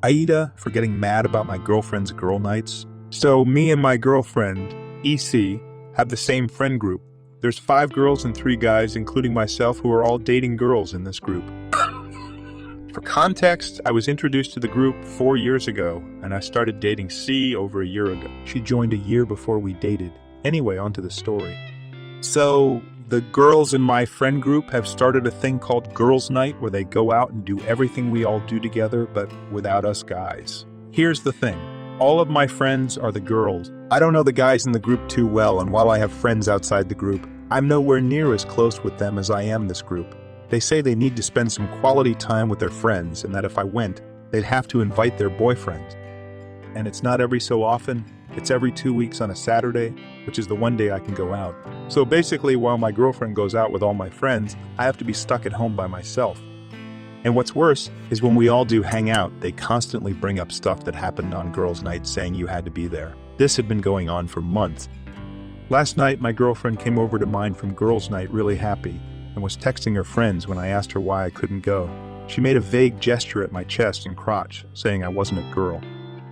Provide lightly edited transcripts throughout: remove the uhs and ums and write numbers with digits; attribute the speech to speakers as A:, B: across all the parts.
A: Aida for getting mad about my girlfriend's girl nights. So me and my girlfriend, EC, have the same friend group. There's 5 girls and 3 guys, including myself, who are all dating girls in this group. For context, I was introduced to the group 4 years ago, and I started dating C over a year ago. She joined a year before we dated. Anyway, on to the story. So, the girls in my friend group have started a thing called Girls' Night, where they go out and do everything we all do together, but without us guys. Here's the thing. All of my friends are the girls. I don't know the guys in the group too well, and while I have friends outside the group, I'm nowhere near as close with them as I am this group. They say they need to spend some quality time with their friends, and that if I went, they'd have to invite their boyfriends. And it's not every so often, it's every 2 weeks on a Saturday, which is the one day I can go out. So basically, while my girlfriend goes out with all my friends, I have to be stuck at home by myself. And what's worse is when we all do hang out, they constantly bring up stuff that happened on girls' night saying you had to be there. This had been going on for months. Last night, my girlfriend came over to mine from girls' night really happy, and was texting her friends when I asked her why I couldn't go. She made a vague gesture at my chest and crotch, saying I wasn't a girl.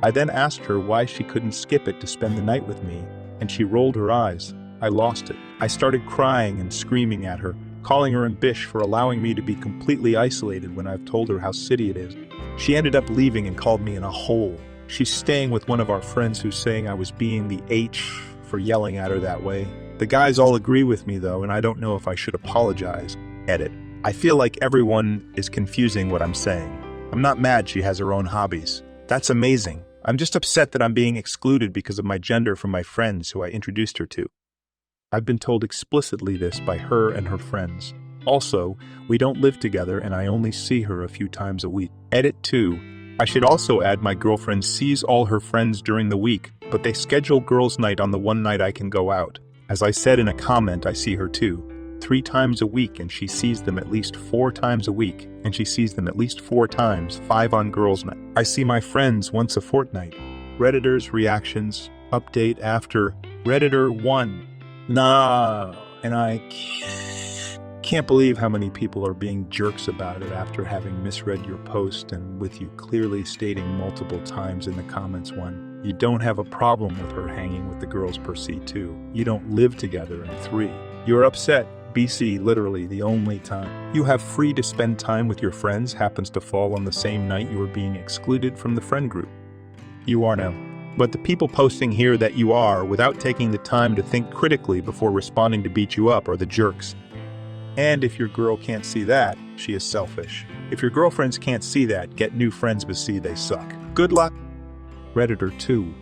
A: I then asked her why she couldn't skip it to spend the night with me, and she rolled her eyes. I lost it. I started crying and screaming at her, calling her a bitch for allowing me to be completely isolated when I've told her how city it is. She ended up leaving and called me in a hole. She's staying with one of our friends who's saying I was being the H for yelling at her that way. The guys all agree with me though, and I don't know if I should apologize. Edit. I feel like everyone is confusing what I'm saying. I'm not mad she has her own hobbies. That's amazing. I'm just upset that I'm being excluded because of my gender from my friends who I introduced her to. I've been told explicitly this by her and her friends. Also, we don't live together and I only see her a few times a week. Edit 2. I should also add my girlfriend sees all her friends during the week, but they schedule girls' night on the one night I can go out. As I said in a comment, I see her too. 3 times a week, and she sees them at least 4 times a week, and she sees them at least 4 times, 5 on girls' night. I see my friends once a fortnight. Redditor's reactions, update after Redditor 1. Nah, and I can't believe how many people are being jerks about it after having misread your post and with you clearly stating multiple times in the comments 1. You don't have a problem with her hanging with the girls per se 2. You don't live together and 3. You're upset. BC, literally the only time you have free to spend time with your friends happens to fall on the same night you are being excluded from the friend group. You are now. But the people posting here that you are without taking the time to think critically before responding to beat you up are the jerks. And if your girl can't see that, she is selfish. If your girlfriends can't see that, get new friends but see they suck. Good luck. Redditor 2.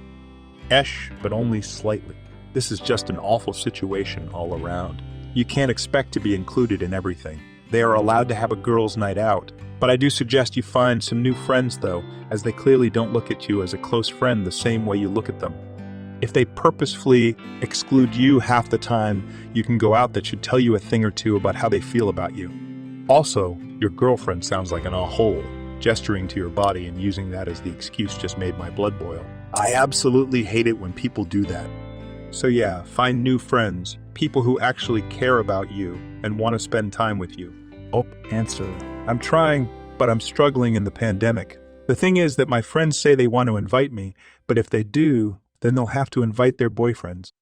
A: Esh, but only slightly. This is just an awful situation all around. You can't expect to be included in everything. They are allowed to have a girls' night out. But I do suggest you find some new friends though, as they clearly don't look at you as a close friend the same way you look at them. If they purposefully exclude you half the time, you can go out that should tell you a thing or two about how they feel about you. Also, your girlfriend sounds like an a-hole. Gesturing to your body and using that as the excuse just made my blood boil. I absolutely hate it when people do that. So yeah, find new friends, people who actually care about you and want to spend time with you. Oh, answer. I'm trying, but I'm struggling in the pandemic. The thing is that my friends say they want to invite me, but if they do, then they'll have to invite their boyfriends.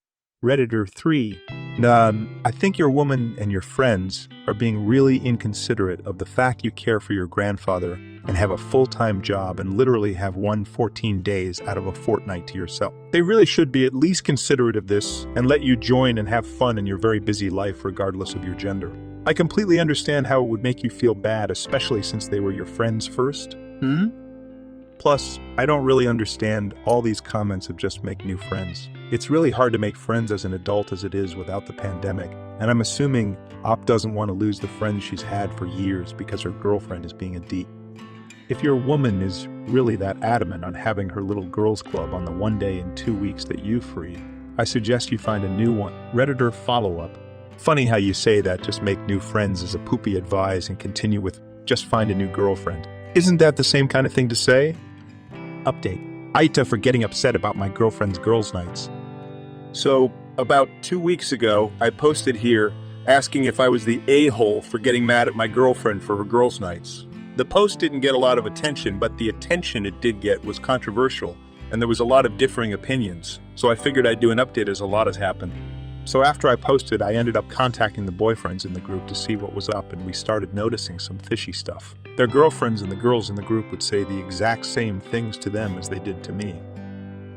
A: Redditor 3. I think your woman and your friends are being really inconsiderate of the fact you care for your grandfather and have a full-time job and literally have 14 days out of a fortnight to yourself. They really should be at least considerate of this and let you join and have fun in your very busy life regardless of your gender. I completely understand how it would make you feel bad, especially since they were your friends first. Plus, I don't really understand all these comments of just make new friends. It's really hard to make friends as an adult as it is without the pandemic, and I'm assuming Op doesn't want to lose the friends she's had for years because her girlfriend is being a D. If your woman is really that adamant on having her little girls club on the one day in 2 weeks that you free, I suggest you find a new one. Redditor follow-up. Funny how you say that just make new friends is a poopy advice and continue with just find a new girlfriend. Isn't that the same kind of thing to say? Update. Aita for getting upset about my girlfriend's girls' nights. So, about 2 weeks ago, I posted here asking if I was the a-hole for getting mad at my girlfriend for her girls' nights. The post didn't get a lot of attention, but the attention it did get was controversial, and there was a lot of differing opinions, so I figured I'd do an update as a lot has happened. So after I posted, I ended up contacting the boyfriends in the group to see what was up, and we started noticing some fishy stuff. Their girlfriends and the girls in the group would say the exact same things to them as they did to me.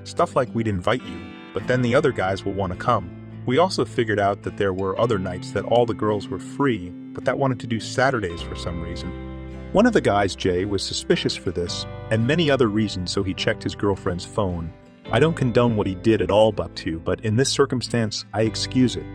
A: Stuff like, "We'd invite you, but then the other guys will want to come." We also figured out that there were other nights that all the girls were free, but that wanted to do Saturdays for some reason. One of the guys, Jay, was suspicious for this, and many other reasons, so he checked his girlfriend's phone. I don't condone what he did at all, Buck2, but in this circumstance, I excuse it.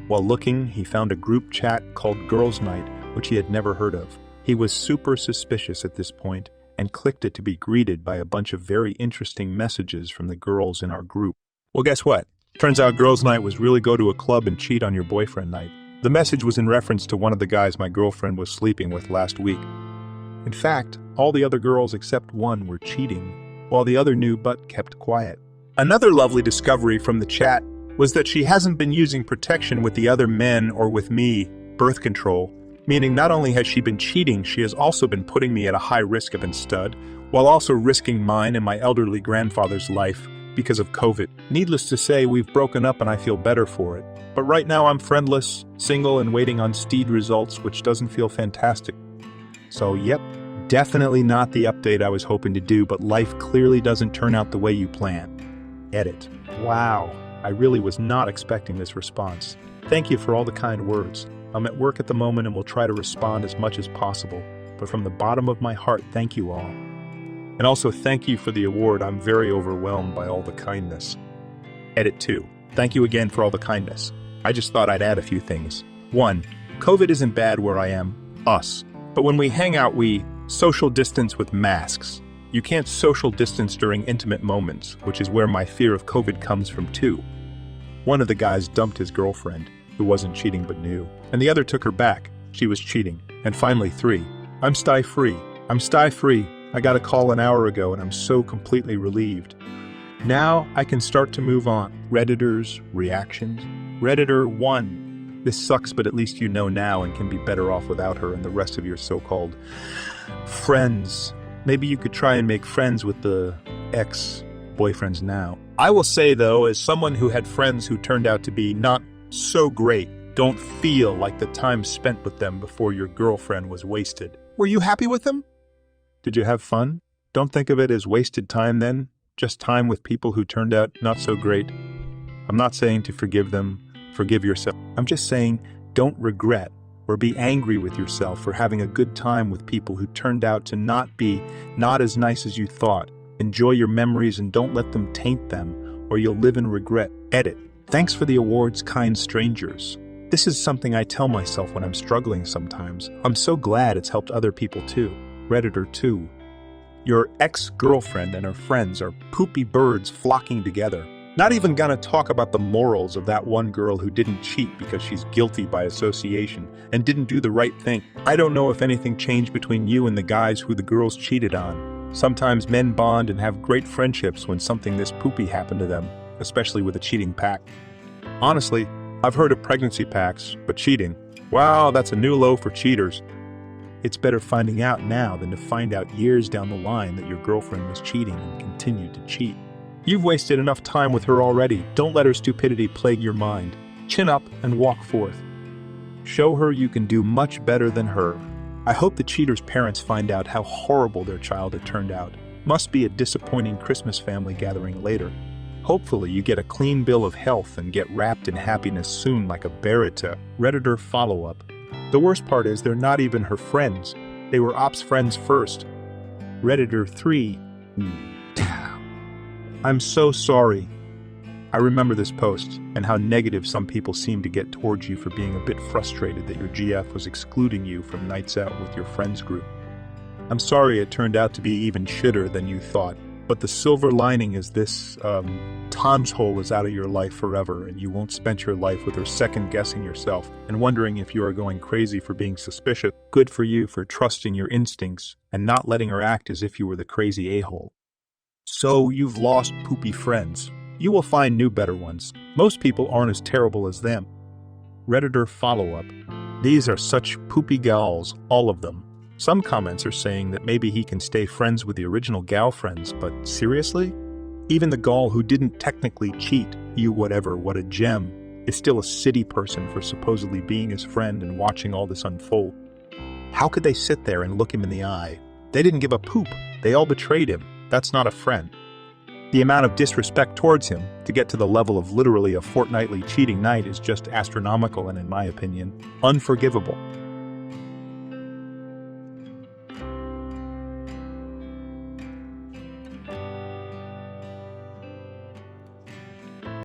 A: While looking, he found a group chat called Girls' Night, which he had never heard of. He was super suspicious at this point, and clicked it to be greeted by a bunch of very interesting messages from the girls in our group. Well, guess what? Turns out Girls' Night was really go to a club and cheat on your boyfriend night. The message was in reference to one of the guys my girlfriend was sleeping with last week. In fact, all the other girls except one were cheating, while the other knew but kept quiet. Another lovely discovery from the chat was that she hasn't been using protection with the other men or with me, birth control, meaning not only has she been cheating, she has also been putting me at a high risk of instud, while also risking mine and my elderly grandfather's life because of COVID. Needless to say, we've broken up and I feel better for it. But right now I'm friendless, single, and waiting on steed results, which doesn't feel fantastic. So yep, definitely not the update I was hoping to do, but life clearly doesn't turn out the way you plan. Edit. Wow, I really was not expecting this response. Thank you for all the kind words. I'm at work at the moment and will try to respond as much as possible, but from the bottom of my heart, thank you all. And also thank you for the award. I'm very overwhelmed by all the kindness. Edit 2. Thank you again for all the kindness. I just thought I'd add a few things. 1. COVID isn't bad where I am, us. But when we hang out, we social distance with masks. You can't social distance during intimate moments, which is where my fear of COVID comes from too. One of the guys dumped his girlfriend, who wasn't cheating but knew, and the other took her back. She was cheating. And finally 3. I'm sty free. I'm sty free. I got a call an hour ago and I'm so completely relieved. Now I can start to move on. Redditor's reactions. Redditor 1. This sucks, but at least you know now and can be better off without her and the rest of your so-called friends. Maybe you could try and make friends with the ex-boyfriends now. I will say, though, as someone who had friends who turned out to be not so great, don't feel like the time spent with them before your girlfriend was wasted. Were you happy with them? Did you have fun? Don't think of it as wasted time then, just time with people who turned out not so great. I'm not saying to forgive them, forgive yourself. I'm just saying don't regret or be angry with yourself for having a good time with people who turned out to not as nice as you thought. Enjoy your memories and don't let them taint them, or you'll live in regret. Edit. Thanks for the awards, kind strangers. This is something I tell myself when I'm struggling sometimes. I'm so glad it's helped other people too. Redditor 2. Your ex-girlfriend and her friends are poopy birds flocking together. Not even gonna talk about the morals of that one girl who didn't cheat because she's guilty by association and didn't do the right thing. I don't know if anything changed between you and the guys who the girls cheated on. Sometimes men bond and have great friendships when something this poopy happened to them, especially with a cheating pack. Honestly, I've heard of pregnancy packs, but cheating, wow, that's a new low for cheaters. It's better finding out now than to find out years down the line that your girlfriend was cheating and continued to cheat. You've wasted enough time with her already. Don't let her stupidity plague your mind. Chin up and walk forth. Show her you can do much better than her. I hope the cheater's parents find out how horrible their child had turned out. Must be a disappointing Christmas family gathering later. Hopefully you get a clean bill of health and get wrapped in happiness soon like a Redditor. Redditor follow-up. The worst part is they're not even her friends. They were ops friends first. Redditor 3. I'm so sorry. I remember this post and how negative some people seem to get towards you for being a bit frustrated that your GF was excluding you from nights out with your friends group. I'm sorry it turned out to be even shitter than you thought, but the silver lining is this, Tom's hole is out of your life forever and you won't spend your life with her second-guessing yourself and wondering if you are going crazy for being suspicious. Good for you for trusting your instincts and not letting her act as if you were the crazy a-hole. So you've lost poopy friends. You will find new better ones. Most people aren't as terrible as them. Redditor follow-up. These are such poopy gals, all of them. Some comments are saying that maybe he can stay friends with the original gal friends, but seriously? Even the gal who didn't technically cheat, you whatever, what a gem, is still a city person for supposedly being his friend and watching all this unfold. How could they sit there and look him in the eye? They didn't give a poop. They all betrayed him. That's not a friend. The amount of disrespect towards him, to get to the level of literally a fortnightly cheating night, is just astronomical and, in my opinion, unforgivable.